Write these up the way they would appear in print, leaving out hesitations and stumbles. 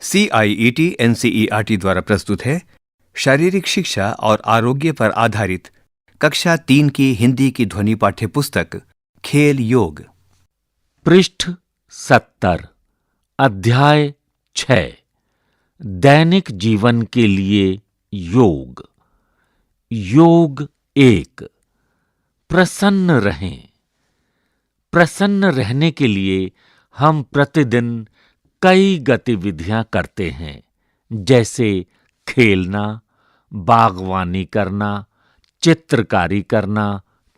CIET NCERT द्वारा प्रस्तुत है शारीरिक शिक्षा और आरोग्य पर आधारित कक्षा 3 की हिंदी की ध्वनि पाठ्य पुस्तक खेल योग। पृष्ठ 70 अध्याय 6 दैनिक जीवन के लिए योग। योग 1 प्रसन्न रहें। प्रसन्न रहने के लिए हम प्रतिदिन कई गतिविधियां करते हैं, जैसे खेलना, बागवानी करना, चित्रकारी करना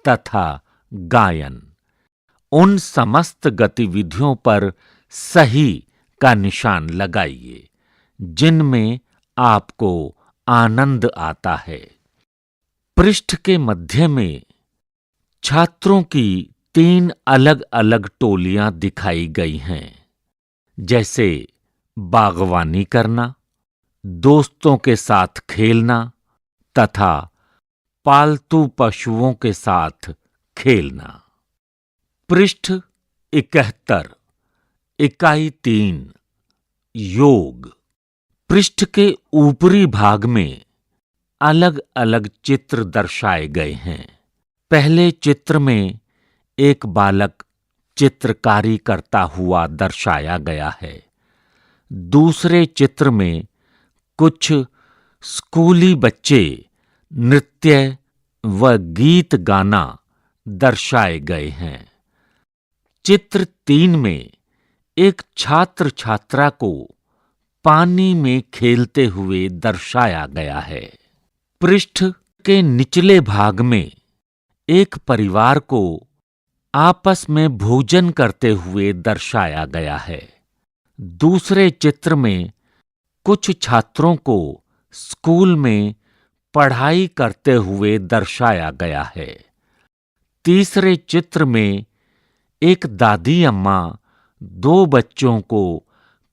तथा गायन। उन समस्त गतिविधियों पर सही का निशान लगाइए जिनमें आपको आनंद आता है। पृष्ठ के मध्य में छात्रों की 3 अलग-अलग टोलियां दिखाई गई हैं, जैसे बागवानी करना, दोस्तों के साथ खेलना तथा पालतू पशुओं के साथ खेलना। पृष्ठ 71 इकाई 3 योग। पृष्ठ के ऊपरी भाग में अलग-अलग चित्र दर्शाए गए हैं। पहले चित्र में एक बालक चित्रकारी करता हुआ दर्शाया गया है। दूसरे चित्र में कुछ स्कूली बच्चे नृत्य व गीत गाना दर्शाए गए हैं। चित्र 3 में एक छात्र छात्रा को पानी में खेलते हुए दर्शाया गया है। पृष्ठ के निचले भाग में एक परिवार को आपस में भोजन करते हुए दर्शाया गया है। दूसरे चित्र में कुछ छात्रों को स्कूल में पढ़ाई करते हुए दर्शाया गया है। तीसरे चित्र में एक दादी अम्मा 2 बच्चों को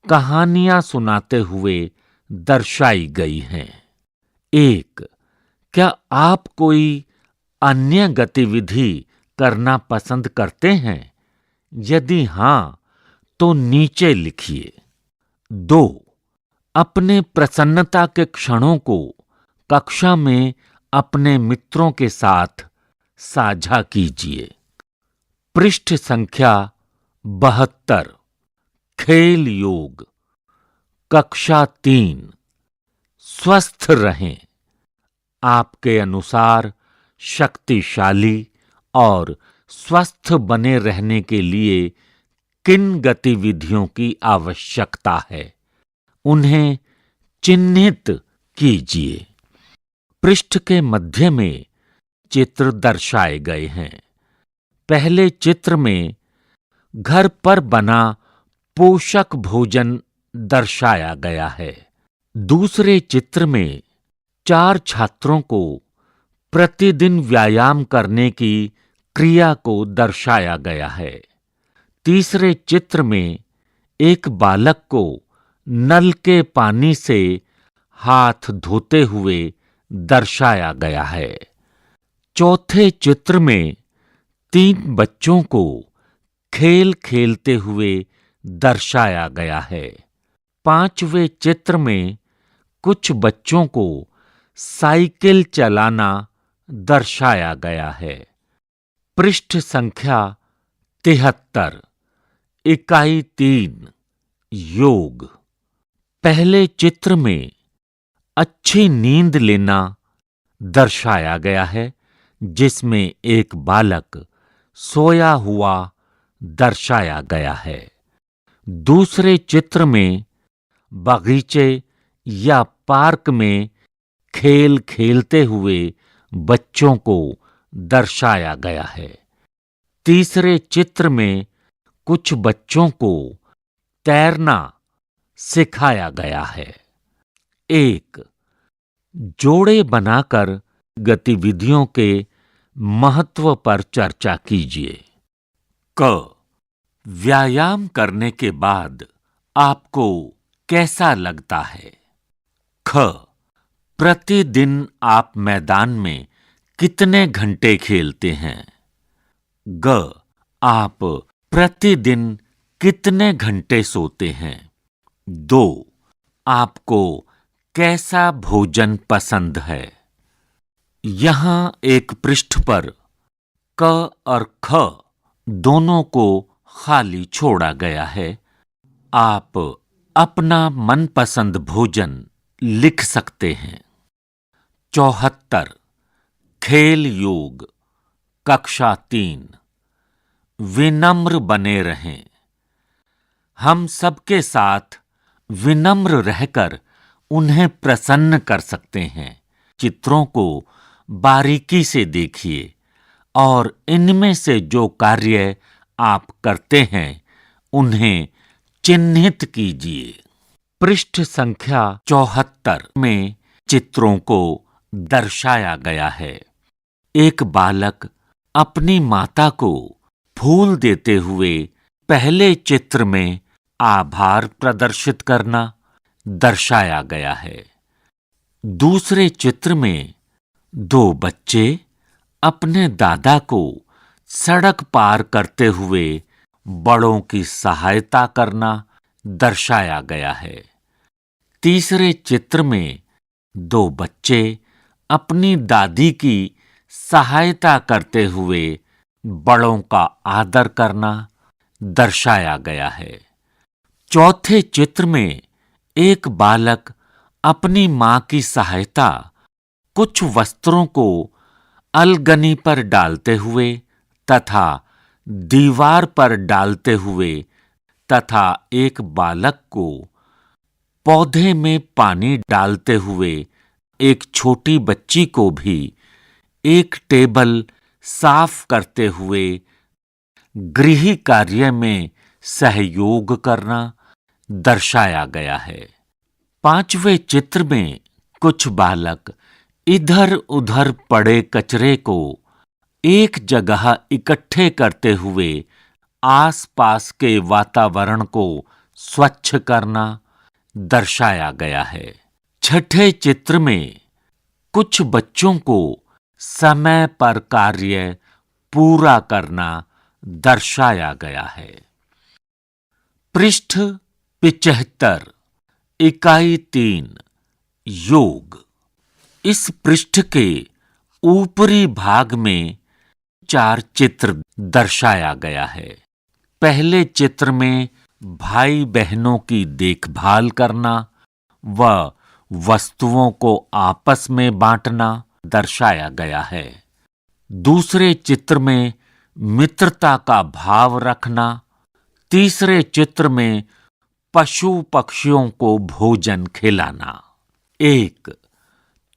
कहानियां सुनाते हुए दर्शाई गई हैं। 1 क्या आप कोई अन्य गतिविधि करना पसंद करते हैं? यदि हां, तो नीचे लिखिए। 2 अपने प्रसन्नता के क्षणों को कक्षा में अपने मित्रों के साथ साझा कीजिए। पृष्ठ संख्या 72 खेल योग। कक्षा 3 स्वस्थ रहें। आपके अनुसार शक्तिशाली और स्वस्थ बने रहने के लिए किन गतिविधियों की आवश्यकता है, उन्हें चिन्हित कीजिए। पृष्ठ के मध्य में चित्र दर्शाए गए हैं। पहले चित्र में घर पर बना पोषक भोजन दर्शाया गया है। दूसरे चित्र में 4 छात्रों को प्रतिदिन व्यायाम करने की क्रिया को दर्शाया गया है। तीसरे चित्र में एक बालक को नल के पानी से हाथ धोते हुए दर्शाया गया है। चौथे चित्र में 3 बच्चों को खेल खेलते हुए दर्शाया गया है। 5वें चित्र में कुछ बच्चों को साइकिल चलाना दर्शाया गया है। पृष्ठ संख्या 73 इकाई 3 योग। पहले चित्र में अच्छी नींद लेना दर्शाया गया है, जिसमें एक बालक सोया हुआ दर्शाया गया है। दूसरे चित्र में बगीचे या पार्क में खेल खेलते हुए बच्चों को दर्शाया गया है। तीसरे चित्र में कुछ बच्चों को तैरना सिखाया गया है। 1 जोड़े बनाकर गतिविधियों के महत्व पर चर्चा कीजिए। क व्यायाम करने के बाद आपको कैसा लगता है? ख प्रतिदिन आप मैदान में कितने घंटे खेलते हैं? ग आप प्रतिदिन कितने घंटे सोते हैं? 2 आपको कैसा भोजन पसंद है? यहाँ एक पृष्ठ पर क और ख दोनों को खाली छोड़ा गया है। आप अपना मनपसंद भोजन लिख सकते हैं। 74 खेल योग कक्षा 3 विनम्र बने रहें। हम सबके साथ विनम्र रहकर उन्हें प्रसन्न कर सकते हैं। चित्रों को बारीकी से देखिए और इनमें से जो कार्य आप करते हैं उन्हें चिन्हित कीजिए। पृष्ठ संख्या 74 में चित्रों को दर्शाया गया है। एक बालक अपनी माता को फूल देते हुए पहले चित्र में आभार प्रदर्शित करना दर्शाया गया है। दूसरे चित्र में दो बच्चे अपने दादा को सड़क पार करते हुए बड़ों की सहायता करना दर्शाया गया है। तीसरे चित्र में दो बच्चे अपनी दादी की सहायता करते हुए बड़ों का आदर करना दर्शाया गया है। चौथे चित्र में एक बालक अपनी मां की सहायता कुछ वस्त्रों को अलगनी पर डालते हुए तथा दीवार पर डालते हुए तथा एक बालक को पौधे में पानी डालते हुए एक छोटी बच्ची को भी एक टेबल साफ करते हुए गृह कार्य में सहयोग करना दर्शाया गया है। पांचवें चित्र में कुछ बालक इधर उधर पड़े कचरे को एक जगह इकट्ठे करते हुए आसपास के वातावरण को स्वच्छ करना दर्शाया गया है। छठे चित्र में कुछ बच्चों को समय पर कार्य पूरा करना दर्शाया गया है। पृष्ठ 75 इकाई 3 योग। इस पृष्ठ के ऊपरी भाग में 4 चित्र दर्शाया गया है। पहले चित्र में भाई बहनों की देखभाल करना व वस्तुओं को आपस में बांटना दर्शाया गया है। दूसरे चित्र में मित्रता का भाव रखना। तीसरे चित्र में पशु पक्षियों को भोजन खिलाना। एक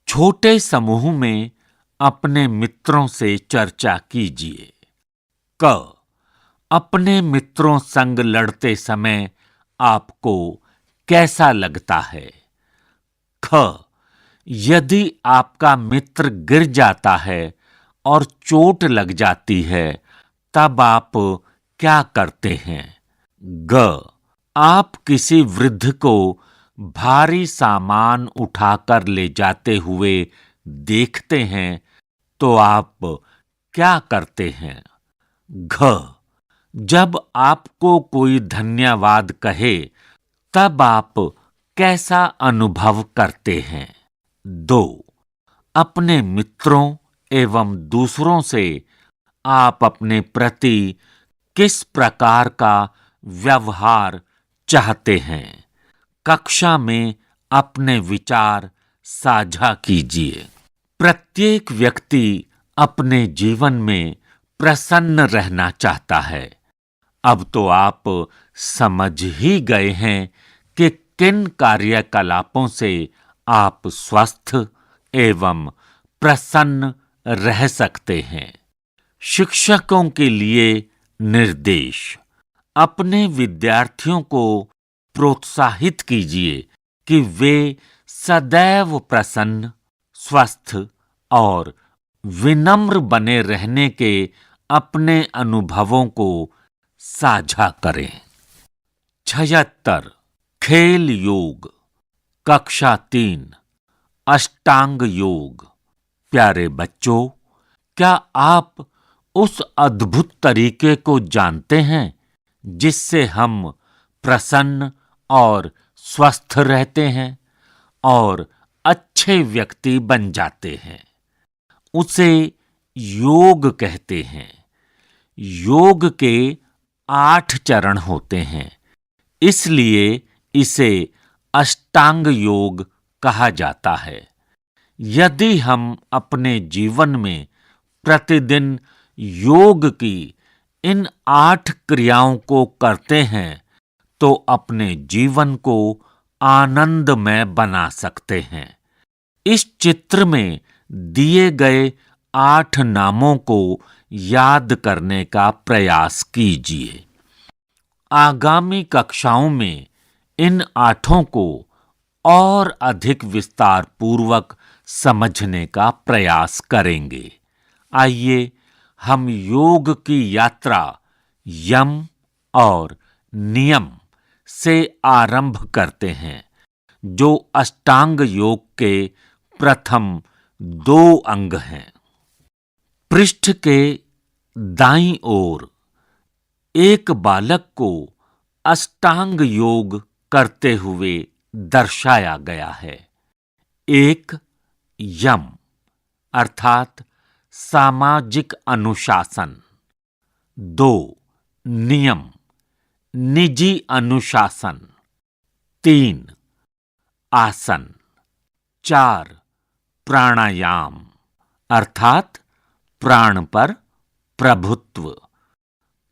छोटे समूह में अपने मित्रों से चर्चा कीजिए। क अपने मित्रों संग लड़ते समय आपको कैसा लगता है? ख यदि आपका मित्र गिर जाता है और चोट लग जाती है तब आप क्या करते हैं? ग आप किसी वृद्ध को भारी सामान उठाकर ले जाते हुए देखते हैं तो आप क्या करते हैं? घ जब आपको कोई धन्यवाद कहे तब आप कैसा अनुभव करते हैं? 2 अपने मित्रों एवं दूसरों से आप अपने प्रति किस प्रकार का व्यवहार चाहते हैं? कक्षा में अपने विचार साझा कीजिए। प्रत्येक व्यक्ति अपने जीवन में प्रसन्न रहना चाहता है। अब तो आप समझ ही गए हैं कि किन कार्यकलापों से आप स्वस्थ एवं प्रसन्न रह सकते हैं। शिक्षकों के लिए निर्देश। अपने विद्यार्थियों को प्रोत्साहित कीजिए कि वे सदैव प्रसन्न, स्वस्थ और विनम्र बने रहने के अपने अनुभवों को साझा करें। 76 खेल योग कक्षा 3 अष्टांग योग। प्यारे बच्चों, क्या आप उस अद्भुत तरीके को जानते हैं जिससे हम प्रसन्न और स्वस्थ रहते हैं और अच्छे व्यक्ति बन जाते हैं। उसे योग कहते हैं। योग के 8 चरण होते हैं, इसलिए इसे अष्टांग योग कहा जाता है। यदि हम अपने जीवन में प्रतिदिन योग की इन 8 क्रियाओं को करते हैं तो अपने जीवन को आनंदमय बना सकते हैं। इस चित्र में दिए गए 8 नामों को याद करने का प्रयास कीजिए। आगामी कक्षाओं में इन 8 को और अधिक विस्तार पूर्वक समझने का प्रयास करेंगे। आइए हम योग की यात्रा यम और नियम से आरंभ करते हैं, जो अष्टांग योग के प्रथम 2 अंग हैं। पृष्ठ के दाईं ओर एक बालक को अष्टांग योग करते हुए दर्शाया गया है। 1 यम अर्थात सामाजिक अनुशासन, 2 नियम निजी अनुशासन, 3 आसन, 4 प्राणायाम अर्थात प्राण पर प्रभुत्व,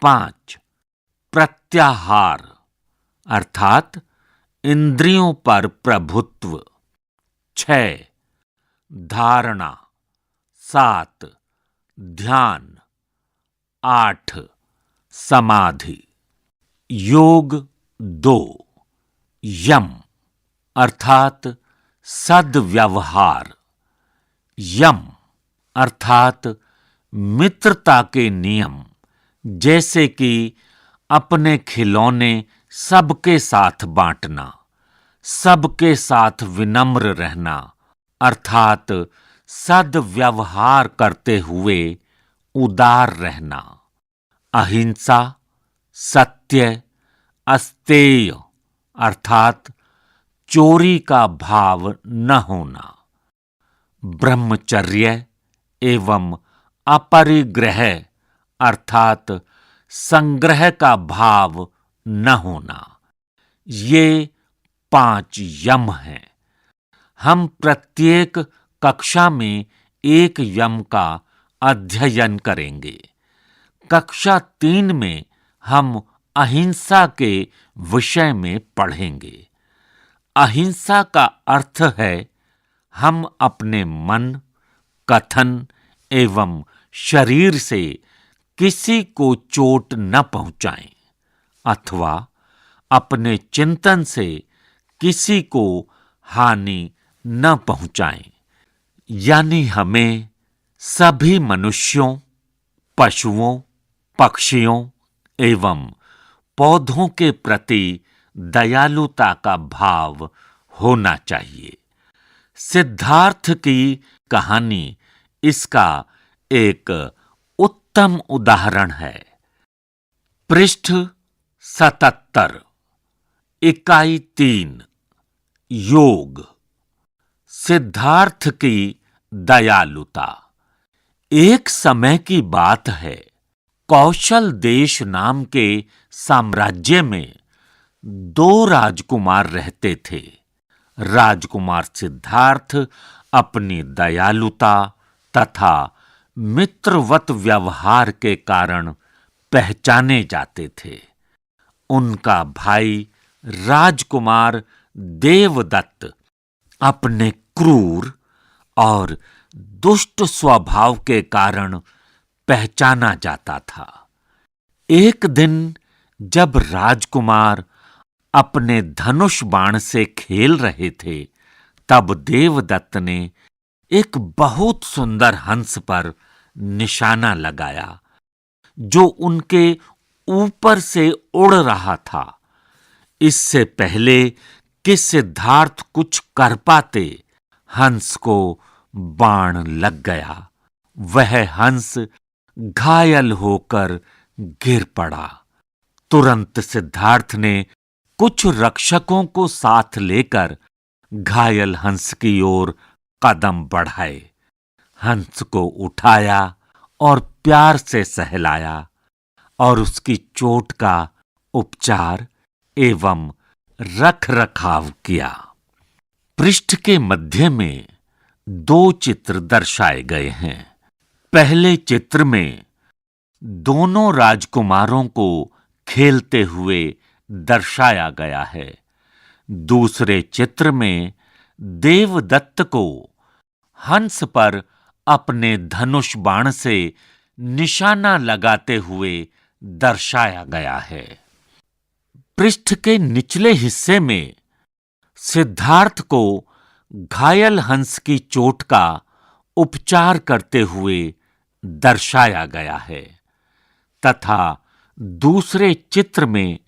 5 प्रत्याहार अर्थात इंद्रियों पर प्रभुत्व, 6 धारणा, 7 ध्यान, 8 समाधि। योग 2 यम अर्थात सद्व्यवहार, यम अर्थात मित्रता के नियम, जैसे कि अपने खिलौने सबके साथ बांटना, सबके साथ विनम्र रहना अर्थात सद्व्यवहार करते हुए उदार रहना, अहिंसा, सत्य, अस्तेय अर्थात चोरी का भाव न होना, ब्रह्मचर्य एवं अपरिग्रह अर्थात संग्रह का भाव न होना। ये 5 यम हैं। हम प्रत्येक कक्षा में एक यम का अध्ययन करेंगे। कक्षा 3 में हम अहिंसा के विषय में पढ़ेंगे। अहिंसा का अर्थ है हम अपने मन, कथन एवं शरीर से किसी को चोट न पहुंचाएं अथवा अपने चिंतन से किसी को हानि न पहुंचाएं। यानी हमें सभी मनुष्यों, पशुओं, पक्षियों एवं पौधों के प्रति दयालुता का भाव होना चाहिए। सिद्धार्थ की कहानी इसका एक उत्तम उदाहरण है। पृष्ठ 77 इकाई 3 योग सिद्धार्थ की दयालुता। एक समय की बात है, कौशल देश नाम के साम्राज्य में 2 राजकुमार रहते थे। राजकुमार सिद्धार्थ अपनी दयालुता तथा मित्रवत व्यवहार के कारण पहचाने जाते थे। उनका भाई राजकुमार देवदत्त अपने क्रूर और दुष्ट स्वभाव के कारण पहचाना जाता था। एक दिन जब राजकुमार अपने धनुष बाण से खेल रहे थे, तब देवदत्त ने एक बहुत सुंदर हंस पर निशाना लगाया, जो उनके ऊपर से उड़ रहा था। इससे पहले कि सिद्धार्थ कुछ कर पाते, हंस को बाण लग गया। वह हंस घायल होकर गिर पड़ा। तुरंत सिद्धार्थ ने कुछ रक्षकों को साथ लेकर घायल हंस की ओर कदम बढ़ाए। हंस को उठाया और प्यार से सहलाया और उसकी चोट का उपचार एवं रख रखाव किया। पृष्ठ के मध्य में 2 चित्र दर्शाए गए हैं। पहले चित्र में दोनों राजकुमारों को खेलते हुए दर्शाया गया है। दूसरे चित्र में देवदत्त को हंस पर अपने धनुष बाण से निशाना लगाते हुए दर्शाया गया है। पृष्ठ के निचले हिस्से में सिद्धार्थ को घायल हंस की चोट का उपचार करते हुए दर्शाया गया है तथा दूसरे चित्र में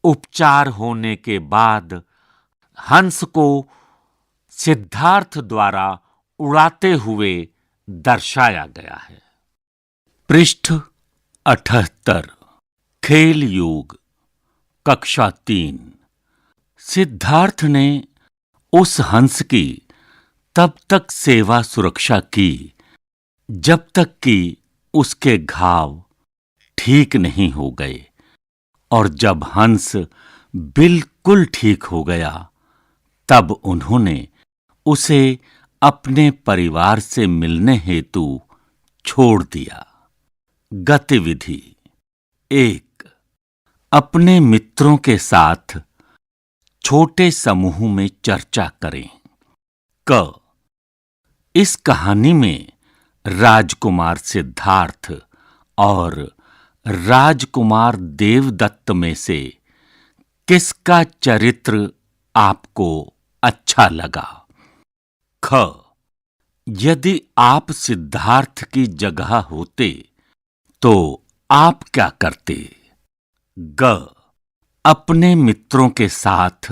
उपचार होने के बाद हंस को सिद्धार्थ द्वारा उड़ाते हुए दर्शाया गया है। पृष्ठ 78 खेल योग कक्षा 3। सिद्धार्थ ने उस हंस की तब तक सेवा सुरक्षा की जब तक कि उसके घाव ठीक नहीं हो गए, और जब हंस बिल्कुल ठीक हो गया तब उन्होंने उसे अपने परिवार से मिलने हेतु छोड़ दिया। गतिविधि 1। अपने मित्रों के साथ छोटे समूह में चर्चा करें। क। इस कहानी में राजकुमार सिद्धार्थ और राजकुमार देवदत्त में से किसका चरित्र आपको अच्छा लगा? ख। यदि आप सिद्धार्थ की जगह होते तो आप क्या करते? ग। अपने मित्रों के साथ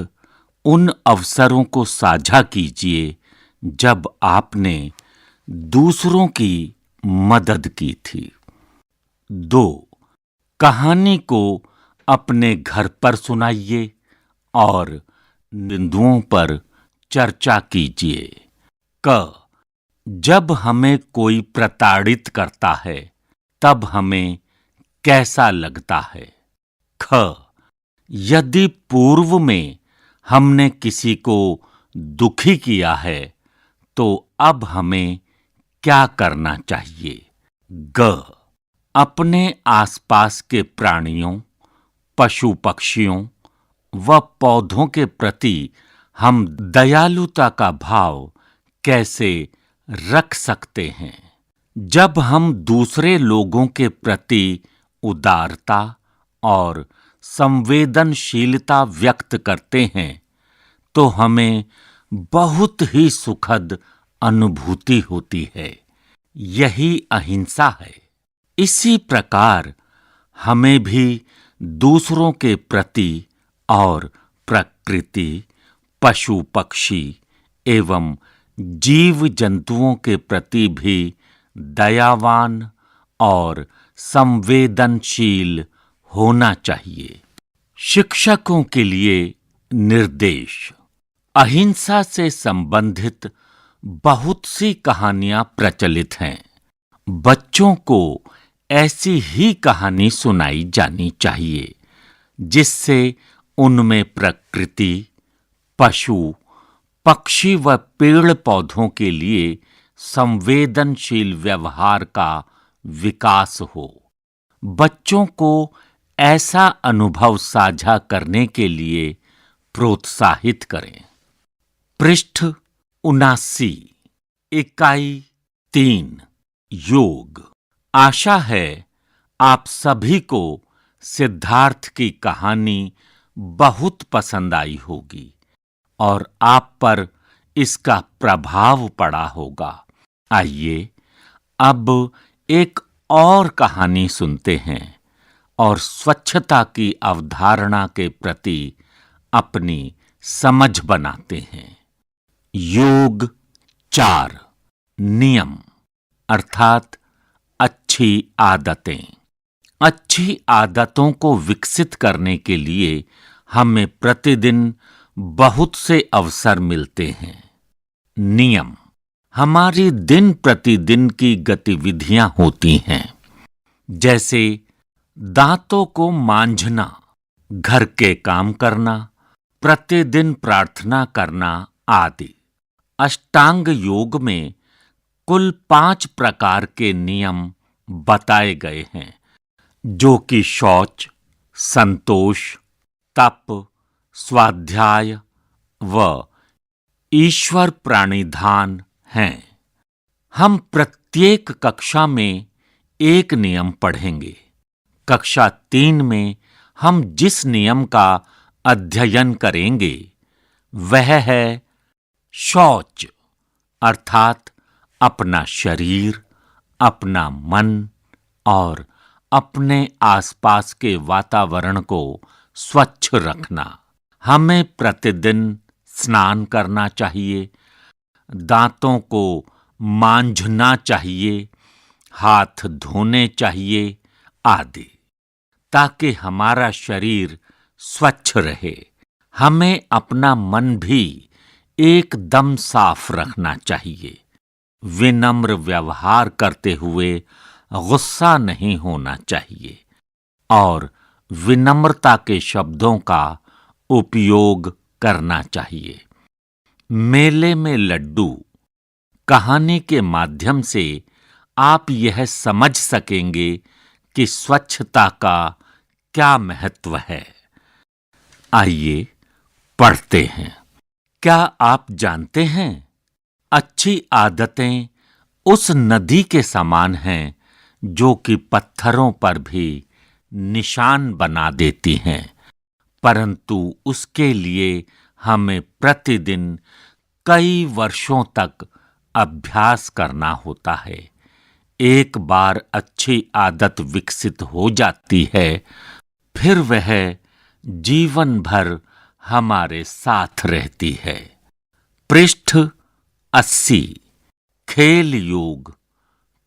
उन अवसरों को साझा कीजिए जब आपने दूसरों की मदद की थी। 2। कहानी को अपने घर पर सुनाइए और बिंदुओं पर चर्चा कीजिए। क। जब हमें कोई प्रताड़ित करता है तब हमें कैसा लगता है? ख। यदि पूर्व में हमने किसी को दुखी किया है तो अब हमें क्या करना चाहिए? ग। अपने आसपास के प्राणियों, पशु पक्षियों व पौधों के प्रति हम दयालुता का भाव कैसे रख सकते हैं? जब हम दूसरे लोगों के प्रति उदारता और संवेदनशीलता व्यक्त करते हैं तो हमें बहुत ही सुखद अनुभूति होती है। यही अहिंसा है। इसी प्रकार हमें भी दूसरों के प्रति और प्रकृति, पशु पक्षी एवं जीव जंतुओं के प्रति भी दयावान और संवेदनशील होना चाहिए। शिक्षकों के लिए निर्देश। अहिंसा से संबंधित बहुत सी कहानियां प्रचलित हैं। बच्चों को ऐसी ही कहानी सुनाई जानी चाहिए जिससे उनमें प्रकृति, पशु, पक्षी व पेड़ पौधों के लिए संवेदनशील व्यवहार का विकास हो। बच्चों को ऐसा अनुभव साझा करने के लिए प्रोत्साहित करें। पृष्ठ 79 इकाई 3 योग। आशा है आप सभी को सिद्धार्थ की कहानी बहुत पसंद आई होगी और आप पर इसका प्रभाव पड़ा होगा। आइए अब एक और कहानी सुनते हैं और स्वच्छता की अवधारणा के प्रति अपनी समझ बनाते हैं। योग 4 नियम अर्थात अच्छी आदतें। अच्छी आदतों को विकसित करने के लिए हमें प्रतिदिन बहुत से अवसर मिलते हैं। नियम हमारी दिन प्रतिदिन की गतिविधियां होती हैं, जैसे दांतों को मांझना, घर के काम करना, प्रतिदिन प्रार्थना करना आदि। अष्टांग योग में कुल 5 प्रकार के नियम बताए गए हैं, जो कि शौच, संतोष, तप, स्वाध्याय व ईश्वर प्राणिधान हैं। हम प्रत्येक कक्षा में एक नियम पढ़ेंगे। कक्षा 3 में हम जिस नियम का अध्ययन करेंगे वह है शौच, अर्थात अपना शरीर, अपना मन और अपने आसपास के वातावरण को स्वच्छ रखना। हमें प्रतिदिन स्नान करना चाहिए, दांतों को मांझना चाहिए, हाथ धोने चाहिए आदि, ताकि हमारा शरीर स्वच्छ रहे। हमें अपना मन भी एकदम साफ रखना चाहिए। विनम्र व्यवहार करते हुए गुस्सा नहीं होना चाहिए और विनम्रता के शब्दों का उपयोग करना चाहिए। मेले में लड्डू कहानी के माध्यम से आप यह समझ सकेंगे कि स्वच्छता का क्या महत्व है। आइए पढ़ते हैं। क्या आप जानते हैं, अच्छी आदतें उस नदी के समान हैं जो कि पत्थरों पर भी निशान बना देती हैं, परंतु उसके लिए हमें प्रतिदिन कई वर्षों तक अभ्यास करना होता है। एक बार अच्छी आदत विकसित हो जाती है, फिर वह जीवन भर हमारे साथ रहती है। पृष्ठ 80, खेल योग,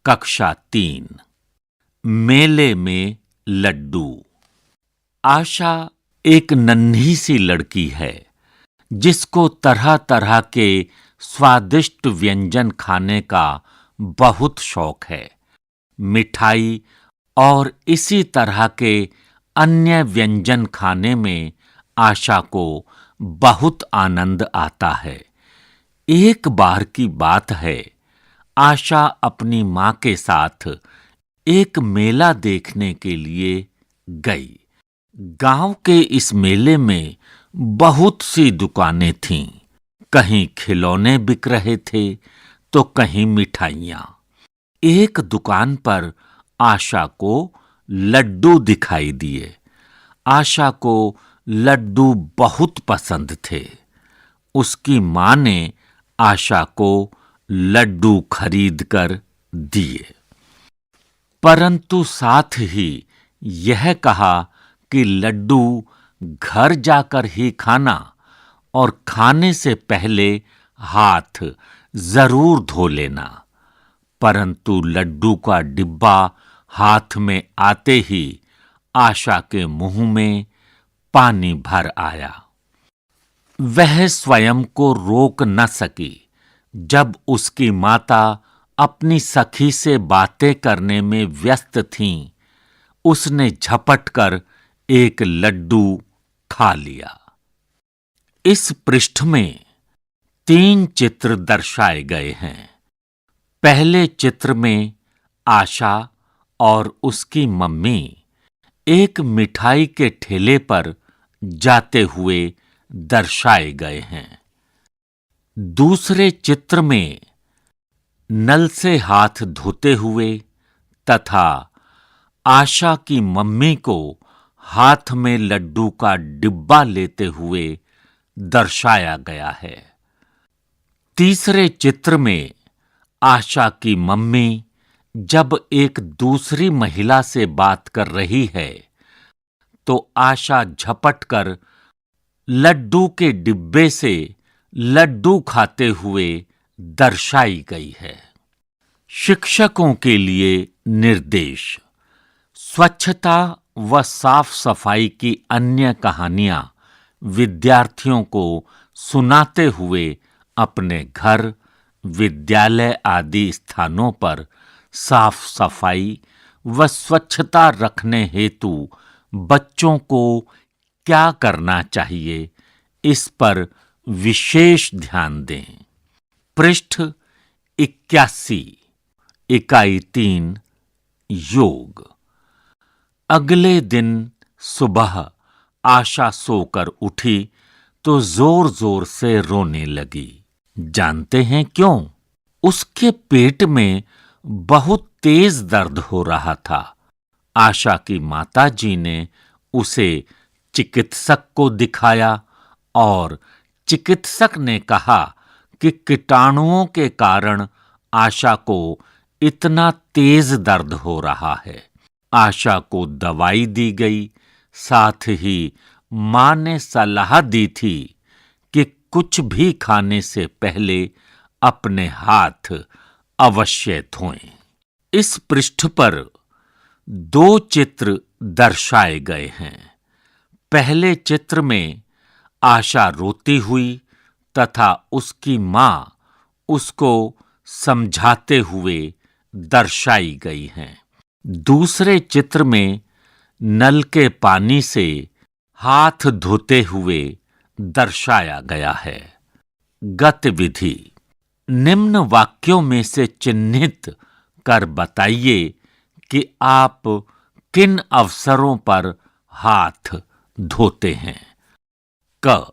कक्षा 3। मेले में लड्डू। आशा एक नन्ही सी लड़की है जिसको तरह तरह के स्वादिष्ट व्यंजन खाने का बहुत शौक है। मिठाई और इसी तरह के अन्य व्यंजन खाने में आशा को बहुत आनंद आता है। एक बार की बात है, आशा अपनी मां के साथ एक मेला देखने के लिए गई। गांव के इस मेले में बहुत सी दुकानें थीं। कहीं खिलौने बिक रहे थे तो कहीं मिठाइयां। एक दुकान पर आशा को लड्डू दिखाई दिए। आशा को लड्डू बहुत पसंद थे। उसकी मां ने आशा को लड्डू खरीदकर दिए, परंतु साथ ही यह कहा कि लड्डू घर जाकर ही खाना और खाने से पहले हाथ जरूर धो लेना। परंतु लड्डू का डिब्बा हाथ में आते ही आशा के मुंह में पानी भर आया। वह स्वयं को रोक न सकी। जब उसकी माता अपनी सखी से बातें करने में व्यस्त थीं, उसने झपट कर एक लड्डू खा लिया। इस पृष्ठ में 3 चित्र दर्शाए गए हैं। पहले चित्र में आशा और उसकी मम्मी एक मिठाई के ठेले पर जाते हुए दर्शाए गए हैं। दूसरे चित्र में नल से हाथ धोते हुए तथा आशा की मम्मी को हाथ में लड्डू का डिब्बा लेते हुए दर्शाया गया है। तीसरे चित्र में आशा की मम्मी जब एक दूसरी महिला से बात कर रही है तो आशा झपट कर लड्डू के डिब्बे से लड्डू खाते हुए दर्शाई गई है। शिक्षकों के लिए निर्देश। स्वच्छता व साफ सफाई की अन्य कहानियां विद्यार्थियों को सुनाते हुए अपने घर, विद्यालय आदि स्थानों पर साफ सफाई व स्वच्छता रखने हेतु बच्चों को क्या करना चाहिए, इस पर विशेष ध्यान दें। पृष्ठ 81, इकाई 3, योग। अगले दिन सुबह आशा सोकर उठी तो जोर जोर से रोने लगी। जानते हैं क्यों? उसके पेट में बहुत तेज दर्द हो रहा था। आशा की माताजी ने उसे चिकित्सक को दिखाया और चिकित्सक ने कहा कि कीटाणुओं के कारण आशा को इतना तेज दर्द हो रहा है। आशा को दवाई दी गई। साथ ही मां ने सलाह दी थी कि कुछ भी खाने से पहले अपने हाथ अवश्य धोएं। इस पृष्ठ पर 2 चित्र दर्शाए गए हैं। पहले चित्र में आशा रोती हुई तथा उसकी मां उसको समझाते हुए दर्शाई गई हैं। दूसरे चित्र में नल के पानी से हाथ धोते हुए दर्शाया गया है। गतिविधि: निम्न वाक्यों में से चिन्हित कर बताइए कि आप किन अवसरों पर हाथ धोते हैं। क.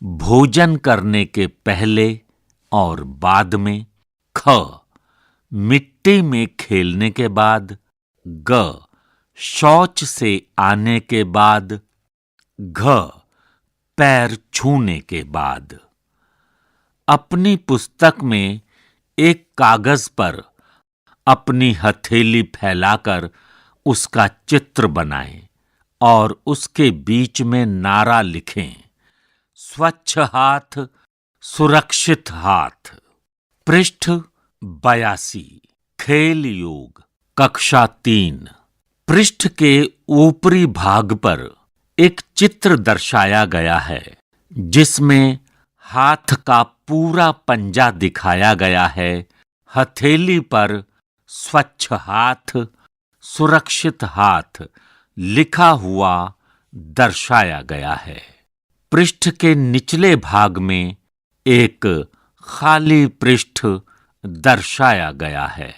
भोजन करने के पहले और बाद में। ख. मिट्टी में खेलने के बाद। ग. शौच से आने के बाद। घ. पैर छूने के बाद। अपनी पुस्तक में एक कागज पर अपनी हथेली फैलाकर उसका चित्र बनाएं और उसके बीच में नारा लिखें, स्वच्छ हाथ, सुरक्षित हाथ। पृष्ठ 82, खेल योग, कक्षा 3। पृष्ठ के ऊपरी भाग पर एक चित्र दर्शाया गया है जिसमें हाथ का पूरा पंजा दिखाया गया है। हथेली पर स्वच्छ हाथ, सुरक्षित हाथ लिखा हुआ दर्शाया गया है। पृष्ठ के निचले भाग में एक खाली पृष्ठ दर्शाया गया है।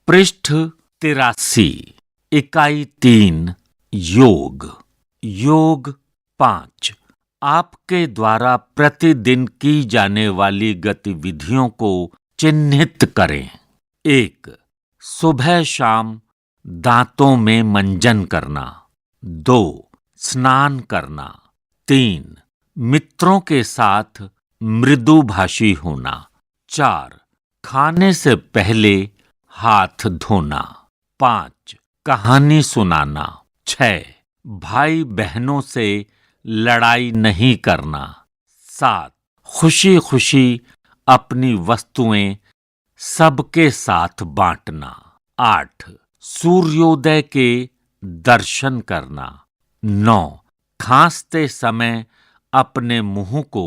पृष्ठ 83, इकाई 3, योग। योग 5। आपके द्वारा प्रतिदिन की जाने वाली गतिविधियों को चिन्हित करें। 1. सुबह शाम दांतों में मंजन करना। 2. स्नान करना। 3. मित्रों के साथ मृदुभाषी होना। 4. खाने से पहले हाथ धोना। 5. कहानी सुनाना। 6. भाई बहनों से लड़ाई नहीं करना। 7. खुशी खुशी अपनी वस्तुएं सबके साथ बांटना। 8. सूर्योदय के दर्शन करना। 9. खांसते समय अपने मुंह को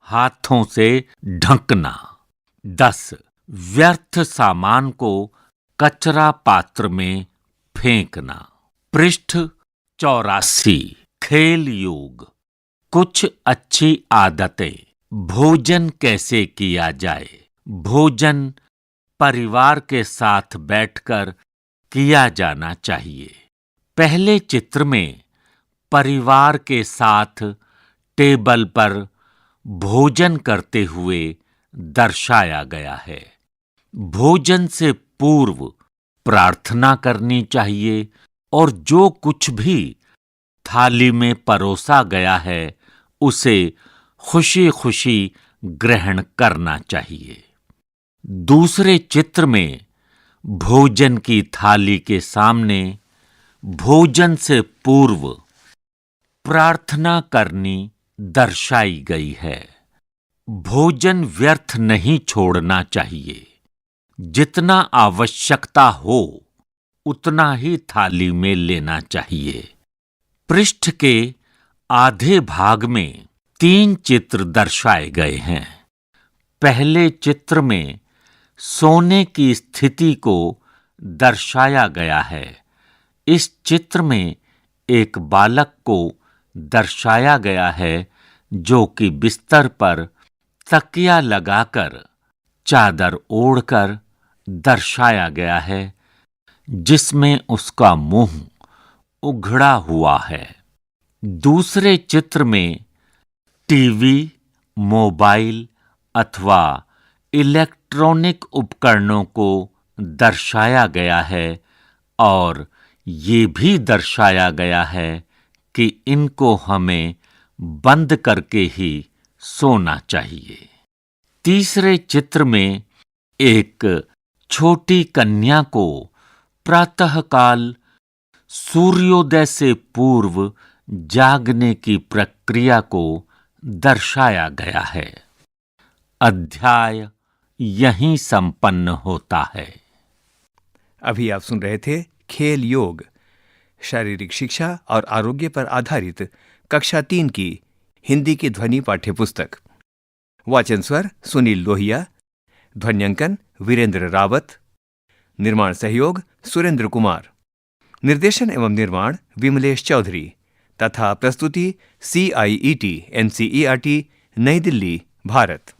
हाथों से ढकना। 10. व्यर्थ सामान को कचरा पात्र में फेंकना। पृष्ठ 84, खेल योग, कुछ अच्छी आदतें। भोजन कैसे किया जाए? भोजन परिवार के साथ बैठकर किया जाना चाहिए। पहले चित्र में परिवार के साथ टेबल पर भोजन करते हुए दर्शाया गया है। भोजन से पूर्व प्रार्थना करनी चाहिए और जो कुछ भी थाली में परोसा गया है उसे खुशी खुशी ग्रहण करना चाहिए। दूसरे चित्र में भोजन की थाली के सामने भोजन से पूर्व प्रार्थना करनी दर्शाई गई है। भोजन व्यर्थ नहीं छोड़ना चाहिए। जितना आवश्यकता हो उतना ही थाली में लेना चाहिए। पृष्ठ के आधे भाग में 3 चित्र दर्शाए गए हैं। पहले चित्र में सोने की स्थिति को दर्शाया गया है। इस चित्र में एक बालक को दर्शाया गया है जो कि बिस्तर पर तकिया लगाकर चादर ओढ़कर दर्शाया गया है, जिसमें उसका मुंह उघड़ा हुआ है। दूसरे चित्र में टीवी, मोबाइल अथवा इलेक्ट्रॉनिक उपकरणों को दर्शाया गया है और ये भी दर्शाया गया है कि इनको हमें बंद करके ही सोना चाहिए। तीसरे चित्र में एक छोटी कन्या को प्रातःकाल सूर्योदय से पूर्व जागने की प्रक्रिया को दर्शाया गया है। अध्याय यहीं संपन्न होता है। अभी आप सुन रहे थे खेल योग, शारीरिक शिक्षा और आरोग्य पर आधारित कक्षा 3 की हिंदी की ध्वनि पाठ्य पुस्तक। वाचन स्वर सुनील लोहिया, ध्वन्यांकन वीरेंद्र रावत, निर्माण सहयोग सुरेंद्र कुमार, निर्देशन एवं निर्माण विमलेश चौधरी तथा प्रस्तुति CIET NCERT नई दिल्ली, भारत।